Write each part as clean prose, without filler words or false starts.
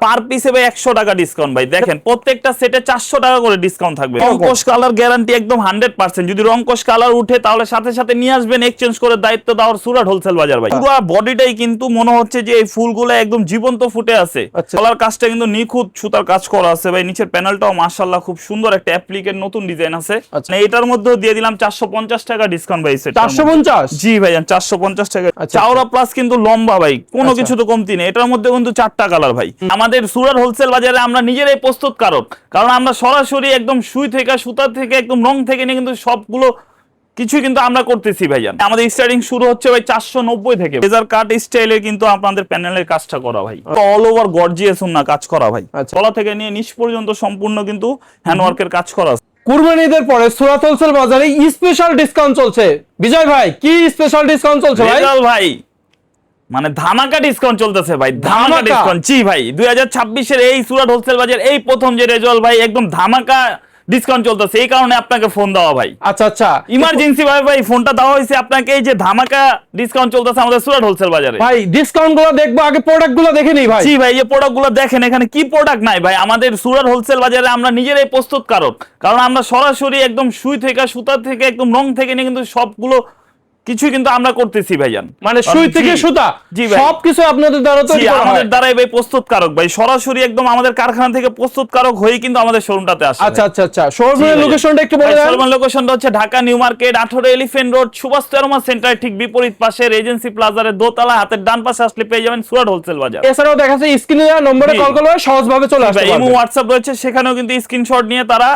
পার পিসে ভাই 100 টাকা ডিসকাউন্ট ভাই। দেখেন প্রত্যেকটা সেটে 400 টাকা করে ডিসকাউন্ট থাকবে। রংকশ কালার গ্যারান্টি একদম 100%। যদি রংকশ কালার উঠে তাহলে সাথে সাথে নিয়ে আসবেন, এক্সচেঞ্জ করে দায়িত্ব দেওয়ার সুরাট হোলসেল বাজার ভাই। পুরো বডিটাই কিন্তু মনে হচ্ছে যে এই ফুলগুলো একদম জীবন্ত ফুটে আছে। কালার কাজটা কিন্তু নিখুঁত সুতার কাজ করা আছে ভাই। নিচের প্যানেলটাও মাশাআল্লাহ খুব সুন্দর একটা অ্যাপ্লিকের নতুন ডিজাইন আছে। এটার মধ্যেও দিয়ে দিলাম 450 টাকা ডিসকাউন্ট ভাই। সেট 450? জি ভাই 450 টাকা। চাওড়া প্লাস কিন্তু লম্বা ভাই, কোনো কিছু তো কমতি নেই। এটার মধ্যে কিন্তু 4টা কালার ভাই। আমাদের সুরাট হোলসেল বাজারে আমরা নিজেরাই প্রস্তুতকারক, কারণ আমরা সরাসরি একদম সুই থেকে সুতা থেকে একদম রং থেকে নিয়ে কিন্তু সবগুলো কিছু কিন্তু আমরা করতেছি ভাইজান। আমাদের স্টার্টিং শুরু হচ্ছে ভাই 490 থেকে। লেজার কাট স্টাইলে কিন্তু আপনাদের প্যানেলের কাজটা করা ভাই। অল ওভার গর্জিয়াস না কাজ করা ভাই। তলা থেকে নিয়ে নিচ পর্যন্ত সম্পূর্ণ কিন্তু হ্যান্ডওয়ার্কের কাজ করা। কুরবানি ঈদের পরে সুরাট হোলসেল বাজারে স্পেশাল ডিসকাউন্ট চলছে। বিজয় ভাই, কি স্পেশাল ডিসকাউন্ট চলছে ভাই? ভাই মানে ধামাকা ডিসকাউন্ট চলতেছে ভাই, ধামাকা ডিসকাউন্ট। জি ভাই 2026 এর এই সুরাট হোলসেল বাজার এই প্রথম যে রেজাল্ট ভাই, একদম ধামাকা ডিসকাউন্ট চলতেছে। এই কারণে আপনাকে ফোন দেওয়া ভাই। আচ্ছা আচ্ছা, ইমার্জেন্সি ভাই ভাই ফোনটা দেওয়া হয়েছে আপনাকে, এই যে ধামাকা ডিসকাউন্ট চলতেছে আমাদের সুরাট হোলসেল বাজারে। ভাই ডিসকাউন্ট গুলো দেখবো, আগে প্রোডাক্ট গুলো দেখে নেই ভাই। জি ভাই এই প্রোডাক্ট গুলো দেখেন, এখানে কি প্রোডাক্ট নাই ভাই। আমাদের সুরাট হোলসেল বাজারে আমরা নিজেরাই প্রস্তুতকারক, কারণ আমরা সরাসরি একদম সুই থেকে সুতা থেকে একদম রং থেকে নিয়ে কিন্তু সবগুলো কিছু কিন্তু আমরা করতেছি ভাইজান। মানে সুই থেকে সুতা সবকিছু আপনাদের দ্বারা তৈরি করা হয়। আমাদের দ্বারাই ভাই প্রস্তুতকারক ভাই, সরাসরি একদম আমাদের কারখানা থেকে প্রস্তুতকারক হয়ে কিন্তু আমাদের শোরুমটাতে আসে। আচ্ছা আচ্ছা আচ্ছা, শোরুমের লোকেশনটা একটু বলে দেন। শোরুমের লোকেশনটা হচ্ছে Dhaka new market 18 elephant road Subhash তেরোমা সেন্টার ঠিক বিপরীত পাশে এজেন্সি প্লাজার দোতলা, হাতের ডান পাশে আসলে পেয়ে যাবেন সুরাট হোলসেল বাজার। এছাড়াও দেখা যাচ্ছে স্ক্রিনে দেওয়া নম্বরে কল করলে সহজভাবে চলে আসতে পারবে। ইমো হোয়াটসঅ্যাপ রয়েছে, সেখানেও কিন্তু স্ক্রিনশট নিয়ে তারা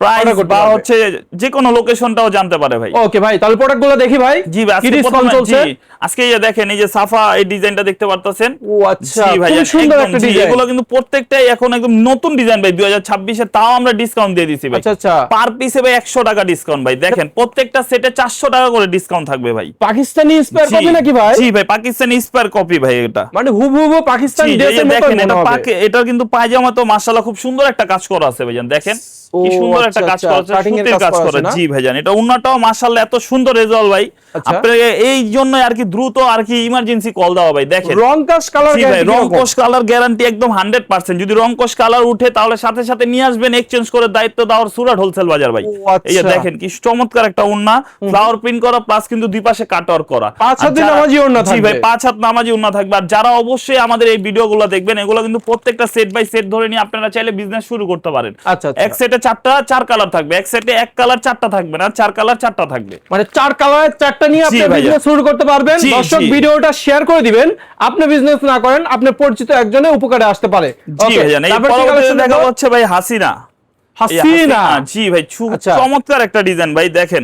প্রাইস বা হচ্ছে যে কোনো লোকেশনটাও জানতে পারে ভাই। ওকে ভাই, তাহলে প্রোডাক্টগুলো দেখি ভাই। জি ভাই, আজকে প্রথম চলছে। আজকে এই যে দেখেন, এই যে সাফা এই ডিজাইনটা দেখতে পারতেছেন। ও আচ্ছা, খুব সুন্দর একটা ডিজাইন। এগুলো কিন্তু প্রত্যেকটাই এখন একদম নতুন ডিজাইন ভাই 2026 এর, তাও আমরা ডিসকাউন্ট দিয়ে দিছি ভাই। আচ্ছা আচ্ছা, পার পিসে ভাই 100 টাকা ডিসকাউন্ট ভাই। দেখেন প্রত্যেকটা সেটে 400 টাকা করে ডিসকাউন্ট থাকবে ভাই। পাকিস্তানি স্পেয়ার কপি নাকি ভাই? জি ভাই পাকিস্তানি স্পেয়ার কপি ভাই। এটা মানে হুবহু পাকিস্তানি ড্রেসের মতো মনে হবে। এটা কিন্তু পায়জামা তো মাশাআল্লাহ খুব সুন্দর একটা কাজ করা আছে ভাইজান। দেখেন কি সুন্দর একটা কাজ করা আছে, সুতির কাজ করা। জি ভাইজান, এটা উন্নাটাও মাশাআল্লাহ এত সুন্দর রেজাল্ট ভাই। আপনাকে এই জন্য আর কি দ্রুত আর কি ইমার্জেন্সি কল দেওয়া ভাই। দেখেন রংকশ কালার গ্যারান্টি, রংকশ কালার গ্যারান্টি একদম 100%। যদি রংকশ কালার উঠে তাহলে সাথে সাথে নিয়ে আসবেন, এক্সচেঞ্জ করে দায়িত্ব দেওয়ার সুরাট হোলসেল বাজার ভাই। এই যে দেখেন কি চমৎকার একটা ওন্না, ফ্লাওয়ার প্রিন্ট করা প্লাস কিন্তু দুই পাশে কাটওয়ার্ক করা। 5 হাত নামাজি ওন্না থাকবে। জি ভাই 5 হাত নামাজি ওন্না থাকবে। আর যারা অবশ্যই আমাদের এই ভিডিওগুলো দেখবেন, এগুলো কিন্তু প্রত্যেকটা সেট বাই সেট ধরে নিয়ে আপনারা চাইলে বিজনেস শুরু করতে পারেন। আচ্ছা, এক সেটে 4 কালার থাকবে, এক সেটে এক কালার 4টা থাকবে না, 4 কালার 4টা থাকবে। মানে 4 কালারের 4টা নিয়ে আপনি বিজনেস শুরু করতে পারবেন। দর্শক ভিডিওটা শেয়ার করে দিবেন, আপনি বিজনেস না করেন, আপনি পরিচিত একজনে উপকারে আসতে পারে। জি ভাইজান, এই পরবর্তীতে দেখা হচ্ছে ভাই হাসিনা। জি ভাই চমৎকার একটা ডিজাইন ভাই। দেখেন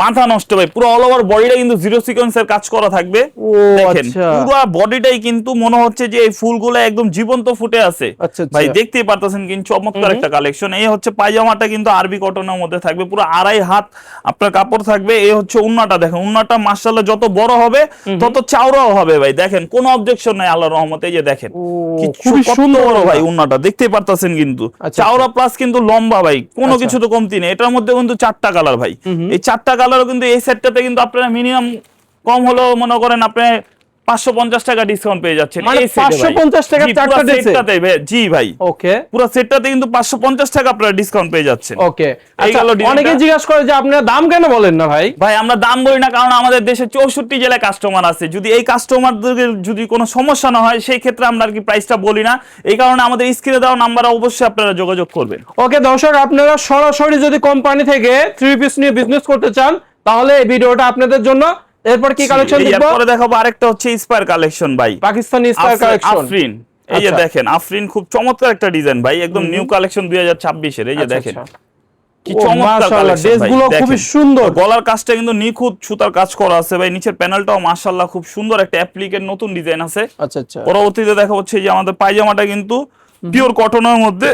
মাথা নষ্ট ভাই, পুরো অল ওভার বডিটা কিন্তু জিরো সিকোয়েন্সের কাজ করা থাকবে। দেখেন পুরো বডিটাই কিন্তু মনে হচ্ছে যে এই ফুলগুলো একদম জীবন্ত ফুটে আছে ভাই। দেখতেই পারতেছেন কিন্তু চমৎকার একটা কালেকশন। এই হচ্ছে পায়জামাটা কিন্তু আরবি কটনের মধ্যে থাকবে, পুরো 2.5 হাত আপনার কাপড় থাকবে। এই হচ্ছে উন্নাটা, দেখেন উন্নাটা মাশাআল্লাহ যত বড় হবে তত চওড়াও হবে ভাই। দেখেন কোনো অবজেকশন নাই আল্লাহর রহমতে। এই যে দেখেন খুব সুন্দর ভাই উন্নাটা, দেখতেই পারতেছেন কিন্তু চওড়া প্লাস কিন্তু লম্বা ভাই, কোনো কিছু তো কমতি নেই। এটার মধ্যে কিন্তু 4টা কালার ভাই। এই 4টা কালারও কিন্তু এই সেটটাতে কিন্তু আপনারা মিনিমাম কম হলো মনে করেন আপনি 550 টাকা ডিসকাউন্ট পেয়ে যাচ্ছেন। এই সেটে 550 টাকা চারটা সেটটাতে ভাই। জি ভাই ওকে, পুরো সেটটাতে কিন্তু 550 টাকা আপনারা ডিসকাউন্ট পেয়ে যাচ্ছেন। ওকে আচ্ছা, অনেকে জিজ্ঞাসা করে যে আপনারা দাম কেন বলেন না ভাই? ভাই আমরা দাম বলি না কারণ আমাদের দেশে 64 জেলায় কাস্টমার আছে। যদি এই কাস্টমারদের যদি কোনো সমস্যা না হয় সেই ক্ষেত্রে আমরা আর কি প্রাইসটা বলি না। এই কারণে আমাদের স্ক্রিনে দেওয়া নাম্বারে অবশ্যই আপনারা যোগাযোগ করবেন। ওকে দর্শক, আপনারা সরাসরি যদি কোম্পানি থেকে 3 পিস নিয়ে বিজনেস করতে চান তাহলে এই ভিডিওটা আপনাদের জন্য। এরপর কি কালেকশন দেখব? এরপরে দেখাবো আরেকটা হচ্ছে স্পায়ার কালেকশন ভাই, পাকিস্তানি স্পায়ার কালেকশন আফরিন। এই যে দেখেন আফরিন খুব চমৎকার একটা ডিজাইন ভাই, একদম নিউ কালেকশন 2026 এর। এই যে দেখেন কি চমৎকার কালেকশন, ড্রেসগুলো খুব সুন্দর। গলার কাজটা কিন্তু নিখুঁত সুতার কাজ করা আছে ভাই। নিচের প্যানেলটাও মাশাআল্লাহ খুব সুন্দর একটা অ্যাপ্লিকের নতুন ডিজাইন আছে। আচ্ছা আচ্ছা, পরবর্তীতে দেখা হচ্ছে যে আমাদের পায়জামাটা কিন্তু পিওর কটনের মধ্যে।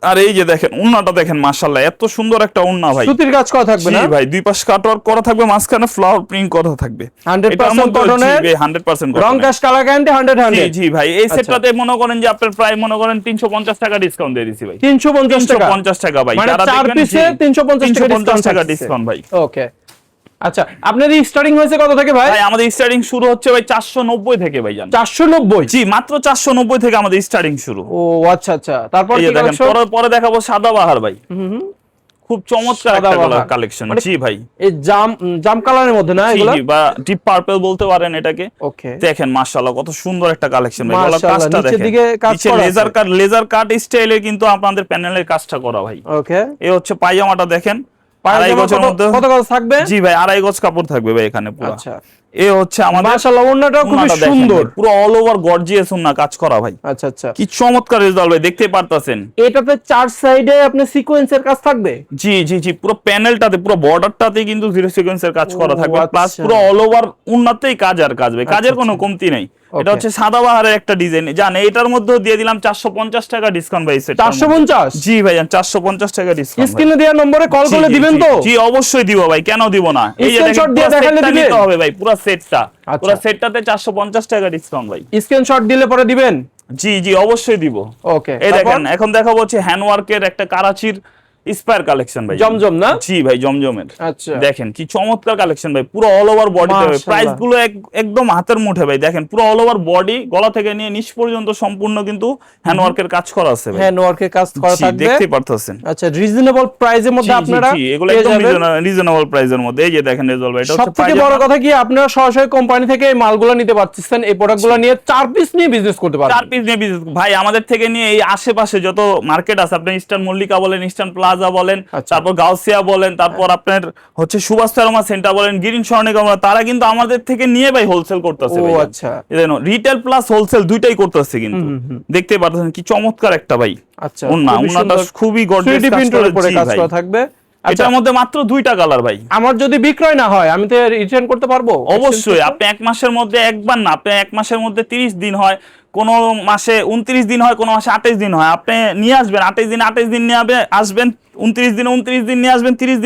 আর এই যে দেখেন উন্নাটা দেখেন মাশাআল্লাহ এত সুন্দর একটা উন্না ভাই, সুতির কাজ করা থাকবে না? জি ভাই, দুই পাশ কাটওয়ার্ক করা থাকবে, মাঝখানে ফ্লাওয়ার প্রিন্ট করা থাকবে। 100% কটনের, 100% কটন। রং কাজ কালার গ্যারান্টি 100। জি ভাই, এই সেটটাতে মনে করেন যে আপনার প্রায় মনে করেন 350 টাকা ডিসকাউন্ট দিয়ে দিছি ভাই। 350 টাকা 350 টাকা ভাই, মানে 4 পিসে 350 টাকা ডিসকাউন্ট ভাই। ওকে আচ্ছা, আপনাদের স্টার্টিং হয়েছে কত থেকে ভাই? ভাই আমাদের স্টার্টিং শুরু হচ্ছে ভাই 490 থেকে ভাই জান। 490? জি, মাত্র 490 থেকে আমাদের স্টার্টিং শুরু। ও আচ্ছা আচ্ছা, তারপর এই কি দেখেন, পরে দেখাবো সাদাবাহার ভাই। খুব চমৎকার একটা কালেকশন। জি ভাই, এই জাম কালারের মধ্যে না এগুলো? জি, বা ডিপ পার্পল বলতে পারেন এটাকে। ওকে, দেখেন মাশাআল্লাহ কত সুন্দর একটা কালেকশন ভাই। গলার মাশাআল্লাহ, কাজটা নিচের দেখেন, দিকে কাজ করা আছে। লেজার কাট স্টাইলে কিন্তু আপনাদের প্যানেলের কাজটা করা ভাই। ওকে, এই হচ্ছে পায়জামাটা দেখেন, আড়াই গজের মধ্যে। কত গজ থাকবে? জি ভাই, আড়াই গজ কাপড় থাকবে ভাই এখানে পুরো। আচ্ছা, এই হচ্ছে আমাদের মাশাআল্লাহ, ওন্নাটা খুব সুন্দর, পুরো অল ওভার গর্জিয়াস ওন্না কাজ করা ভাই। আচ্ছা আচ্ছা, কি চমৎকার রেজাল্ট ভাই, দেখতে পারতাছেন। এটাতে চার সাইডে আপনি সিকোয়েন্সের কাজ থাকবে? জি জি জি, পুরো প্যানেলটাতে, পুরো বর্ডারটাতে কিন্তু জিরো সিকোয়েন্সের কাজ করা থাকবে, প্লাস আচ্ছা। পুরো অল ওভার ওন্নাতেই কাজ আর কাজ ভাই, কাজের কোনো কমতি নেই। এটা হচ্ছে সাদাবাহারের একটা ডিজাইন, জানেন এটার মধ্যে দিয়ে দিলাম 450 টাকা ডিসকাউন্ট ভাই। 450? জি ভাই, 450 টাকা ডিসকাউন্ট। স্ক্রিনে দেওয়া নম্বরে কল করে দিবেন তো? জি অবশ্যই দিব ভাই, কেন দিব না। এই যে স্ক্রিনশট দিয়ে দেখালে দিবেন নিতে হবে ভাই, পুরো সেটটা, পুরো সেটটাতে 450 টাকা ডিসকাউন্ট ভাই। স্ক্রিনশট দিলে পরে দিবেন? জি জি অবশ্যই দিব। ওকে, এই দেখেন, এখন দেখাবো হচ্ছে হ্যান্ডওয়ার্কের একটা কারাচির স্পায়ার কালেকশন ভাই। জমজম না? জি ভাই, জমজমের। আচ্ছা, দেখেন কি চমৎকার কালেকশন ভাই, পুরো অল ওভার বডিতে। প্রাইস গুলো একদম হাতের মুঠে ভাই। দেখেন পুরো অল ওভার বডি, গলা থেকে নিয়ে নিচ পর্যন্ত সম্পূর্ণ কিন্তু হ্যান্ডওয়ার্কের কাজ করা আছে ভাই। হ্যান্ডওয়ার্কের কাজ করা থাকবে, দেখতে পারতেছেন। আচ্ছা, রিজনেবল প্রাইসের মধ্যে আপনারা এগুলো একদম রিজনেবল প্রাইসের মধ্যে। এই যে দেখেন রেজাল্ট ভাই, এটা হচ্ছে সবথেকে বড় কথা কি, আপনারা সরাসরি কোম্পানি থেকে এই মালগুলো নিতে পারতেছেন, এই প্রোডাক্টগুলো নিয়ে 4 পিস নিয়ে বিজনেস করতে পারবেন। 4 পিস নিয়ে বিজনেস ভাই, আমাদের থেকে নিয়ে এই আশেপাশে যত মার্কেট আছে, আপনি ইস্টার্ন মল্লিকা বলেন, ইস্টার্ন প্লাজা বলেন, তারপর গাউসিয়া বলেন, তারপর আপনার হচ্ছে সুভাষ ফার্মা সেন্টার বলেন, গ্রিন স্বর্ণিকা, তারা কিন্তু আমাদের থেকে নিয়ে ভাই হোলসেল করতেছে ভাই। আচ্ছা, রিটেল প্লাস হোলসেল দুইটাই করতেছে কিন্তু। দেখতে পাচ্ছেন কি চমৎকার একটা ভাই। আচ্ছা, ওন্নাটা খুবই গর্জিয়াস কাজ করা থাকবে। এটার মধ্যে মাত্র 2টা কালার ভাই। আমার যদি বিক্রয় না হয়, আমি তো রিটার্ন করতে পারবো? অবশ্যই, আপনি এক মাসের মধ্যে একবার না, আপনি এক মাসের মধ্যে 30 দিন হয়, কোন মাসে 29 দিন হয়, কোন মাসে 28 দিন হয়, আপনি নিয়ে আসবেন 28 দিন নিয়ে আসবেন, 29 দিন নিয়ে আসবেন, 30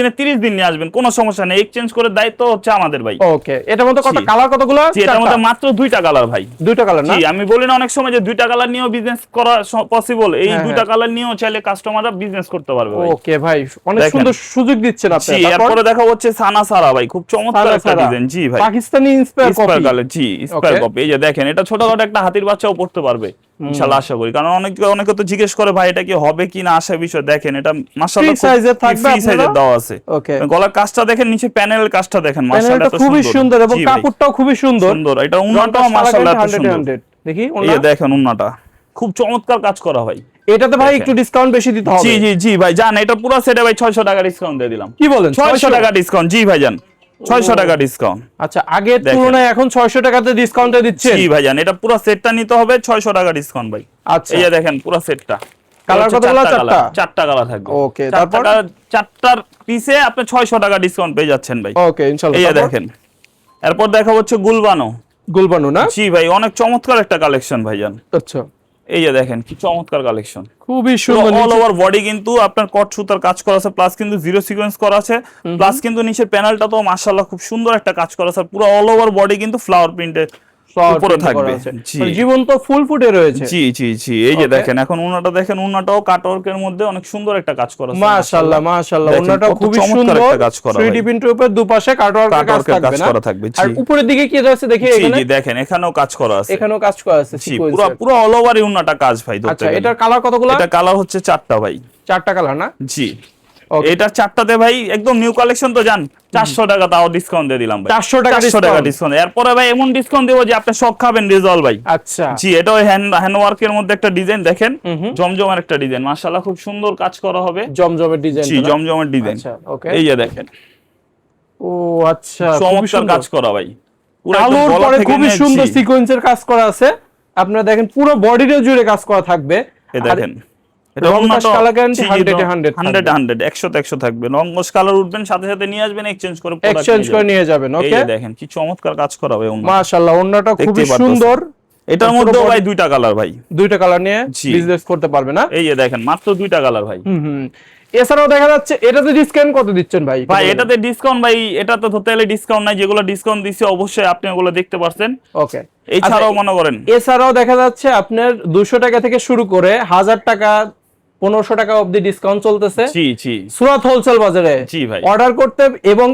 দিন নিয়ে আসবেন, কোনো সমস্যা নেই। এক্সচেঞ্জ করে দায়িত্ব হচ্ছে আমাদের ভাই। ওকে, এটার মধ্যে কত কালার, কতগুলো? এটার মধ্যে মাত্র 2টা কালার ভাই। 2টা কালার না? জি, আমি বলি না অনেক সময় যে 2টা কালার নিয়েও বিজনেস করা পসিবল, এই 2টা কালার নিয়েও চাইলে কাস্টমাররা বিজনেস করতে পারবে ভাই। ওকে ভাই, অনেক সুন্দর সুযোগ দিচ্ছেন আপনি। জি, এরপরে দেখা হচ্ছে সানা সারা ভাই, খুব চমৎকার একটা ডিজাইন। জি ভাই, পাকিস্তানি ইন্সপায়ার কালার। জি, ইন্সপায়ার কপি। এই যে দেখেন, এটা ছোটখাটো একটা হাতির বাচ্চাও পড়তে পারবে ইনশাআল্লাহ, আশা করি। কারণ অনেকে তো জিজ্ঞেস করে ভাই এটা কি হবে কিনা, আশা বিষয়। দেখেন এটা মাশাআল্লাহ ফ্রি সাইজে থাকবে, ফ্রি সাইজে দেওয়া আছে। ওকে, গলার কাজটা দেখেন, নিচে প্যানেলের কাজটা দেখেন, মাশাআল্লাহ এত খুবই সুন্দর, এবং কাপড়টাও খুবই সুন্দর। এটা উন্নাটাও মাশাআল্লাহ এত সুন্দর। দেখি এই দেখেন উন্নাটা খুব চমৎকার কাজ করা হয়। এটাতে ভাই একটু ডিসকাউন্ট বেশি দিতে হবে? জি জি জি ভাই, জান এটা পুরো সেটে ভাই 600 টাকা ডিসকাউন্ট দিয়ে দিলাম। কি বলেন? 600 টাকা ডিসকাউন্ট। জি ভাই জান, 600 টাকা ডিসকাউন্ট। আচ্ছা, আগের তুলনায় এখন 600 টাকাতে ডিসকাউন্টে দিচ্ছেন? জি ভাই জান, এটা পুরো সেটটা নিতে হবে 600 টাকা ডিসকাউন্ট ভাই। আচ্ছা, এই যে দেখেন পুরো সেটটা। কালার কতগুলো? 4টা কালার থাকবে। ওকে, তারপর 4টার পিছে আপনি 600 টাকা ডিসকাউন্ট পেয়ে যাচ্ছেন ভাই। ওকে, ইনশাআল্লাহ। এই দেখেন, এরপর দেখা হচ্ছে গুলবানো না? জি ভাই, অনেক চমৎকার একটা কালেকশন ভাই জান। আচ্ছা, এই যে দেখেন কি চমৎকার কালেকশন, খুবই সুন্দর। অল ওভার বডি কিন্তু আপনার কট সুতার কাজ করা আছে, প্লাস কিন্তু জিরো সিকোয়েন্স করা আছে, প্লাস কিন্তু নিচের প্যানেলটা তো মাশাআল্লাহ খুব সুন্দর একটা কাজ করা আছে। পুরো অল ওভার বডি কিন্তু ফ্লাওয়ার প্রিন্টের উপরে থাকবে। জীবন্ত ফুল ফুটে রয়েছে। জি জি জি, এই যে দেখেন এখন উন্নাটা দেখেন, উন্নাটাও কাটওয়ার্কের মধ্যে অনেক সুন্দর একটা কাজ করা আছে। মাশাআল্লাহ মাশাআল্লাহ, উন্নাটাও খুবই সুন্দর একটা কাজ করা। 3D প্রিন্টের উপর দুপাশে কাটওয়ার্কের কাজ থাকবে না? আর উপরের দিকে কি আছে দেখি এখানে? জি দেখেন, এখানেও কাজ করা আছে, এখানেও কাজ করা আছে সিকোয়েন্স। পুরো অল ওভার উন্নাটা কাজ ভাই। আচ্ছা, এটার কালার কতগুলো? এটা কালার হচ্ছে 4টা ভাই। 4টা কালার না? জি, এটা 4টাতে ভাই একদম নিউ কালেকশন তো জান, 400 টাকা তাও ডিসকাউন্ট দিয়ে দিলাম ভাই। 400 টাকা ডিসকাউন্ট। এরপরে ভাই এমন ডিসকাউন্ট দেব যে আপনি শক খাবেন রেজাল্ট ভাই। আচ্ছা, জি, এটা হ্যান্ডওয়ার্কের মধ্যে একটা ডিজাইন দেখেন, জমজমের একটা ডিজাইন, মাশাআল্লাহ খুব সুন্দর কাজ করা হবে। জমজমের ডিজাইন? জি, জমজমের ডিজাইন। আচ্ছা, ওকে। এই যে দেখেন, ও আচ্ছা, চমৎকার কাজ করা ভাই। পুরো আলোর পরে খুবই সুন্দর সিকোয়েন্সের কাজ করা আছে। আপনারা দেখেন পুরো বডিতে জুড়ে কাজ করা থাকবে। এই দেখেন, এটা কালার গ্যারান্টি 100 থাকবে। রংকশ কালার উঠবেন, সাথে সাথে নিয়ে আসবেন, এক্সচেঞ্জ করে নিয়ে যাবেন। ওকে, এই দেখেন কি চমৎকার কাজ করা হবে। মাশাআল্লাহ, ওন্নাটা খুবই সুন্দর। এটার মধ্যে ভাই 2টা কালার ভাই। 2টা কালার নিয়ে বিজনেস করতে পারবে না? এই যে দেখেন, মাত্র 2টা কালার ভাই। এছাড়াও দেখা যাচ্ছে এটাতে ডিসকাউন্ট কত দিচ্ছেন ভাই? ভাই এটাতে ডিসকাউন্ট ভাই, এটাতে টোটালি ডিসকাউন্ট নাই। যেগুলো ডিসকাউন্ট দিছি অবশ্যই আপনি ওগুলো দেখতে পারছেন। ওকে, এছাড়াও মনে করেন, এছাড়াও দেখা যাচ্ছে আপনার 200 টাকা থেকে শুরু করে 1000 টাকা 1500 টাকা অবধি ডিসকাউন্ট চলতেছে। জি জি, সুরাত হোলসেল বাজারে। জি ভাই, অর্ডার করতে এবং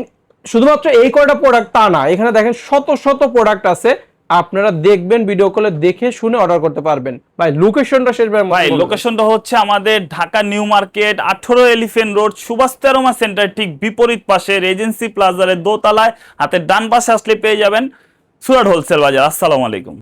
শুধুমাত্র এই কয়টা প্রোডাক্ট তা না, এখানে দেখেন শত শত প্রোডাক্ট আছে, আপনারা দেখবেন ভিডিও কলে দেখে শুনে অর্ডার করতে পারবেন। ভাই লোকেশনটা শেষবার ভাই লোকেশনটা হচ্ছে আমাদের Dhaka new market 18 elephant road Subhash তেরোমা সেন্টার ঠিক বিপরীত পাশে রেজেন্সি প্লাজারের দোতলায়, হাতের ডান পাশে আসলে পেয়ে যাবেন সুরাট হোলসেল বাজার। আসসালামু আলাইকুম।